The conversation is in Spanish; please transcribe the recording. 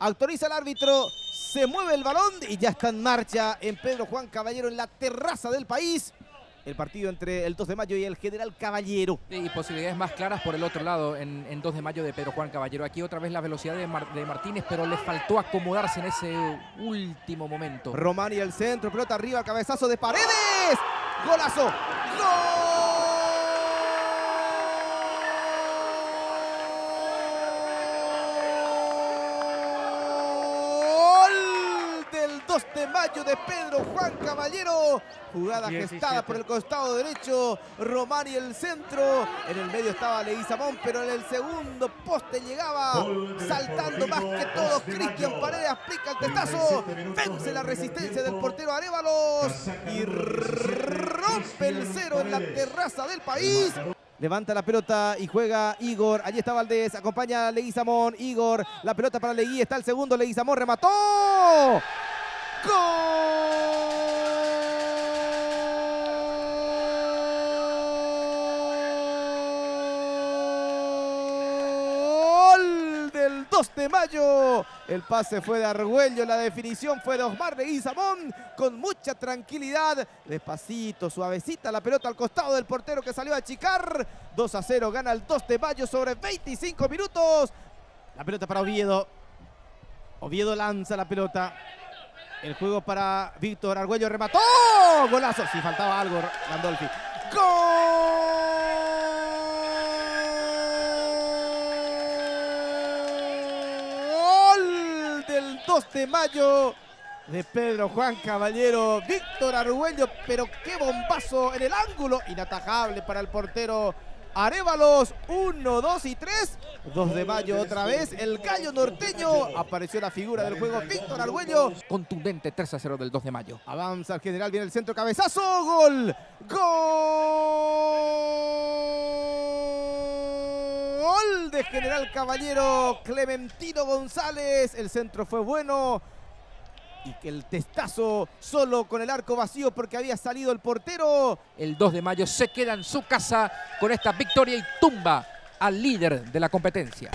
Autoriza el árbitro, se mueve el balón y ya está en marcha en Pedro Juan Caballero, en la terraza del país. El partido entre el 2 de mayo y el General Caballero. Y posibilidades más claras por el otro lado en 2 de mayo de Pedro Juan Caballero. Aquí otra vez la velocidad de Martínez, pero le faltó acomodarse en ese último momento. Román y el centro, pelota arriba, cabezazo de Paredes. ¡Golazo! ¡Gol! Del 2 de mayo de Pedro Juan Caballero. Jugada gestada por el costado derecho. Román y el centro. En el medio estaba Leguizamón, pero en el segundo poste llegaba saltando más que todo Cristian Paredes. Aplica el testazo. Vence la resistencia del portero Arévalos y rompe el cero en la terraza del país. Levanta la pelota y juega Igor. Allí está Valdés, acompaña a Leguizamón. Igor, la pelota para Legui, está el segundo. Leguizamón remató. ¡Gol! Del 2 de mayo. El pase fue de Argüello, la definición fue de Osmar Leguizamón con mucha tranquilidad. Despacito, suavecita la pelota al costado del portero que salió a achicar. 2-0 gana el 2 de mayo sobre 25 minutos. La pelota para Oviedo. Oviedo lanza la pelota. El juego para Víctor Argüello, remató. ¡Golazo! Si faltaba algo, Landolfi. ¡Gol! Del 2 de mayo de Pedro Juan Caballero. Víctor Argüello, pero qué bombazo en el ángulo. Inatajable para el portero Arévalos. 1, 2 y 3. 2 de mayo otra vez. El gallo norteño. Apareció la figura del juego, Víctor Argüello. Contundente 3-0 del 2 de mayo. Avanza el general, viene el centro, cabezazo. Gol. Gol de General Caballero. Clementino González. El centro fue bueno. Y que el testazo solo con el arco vacío porque había salido el portero. El 2 de mayo se queda en su casa con esta victoria y tumba al líder de la competencia.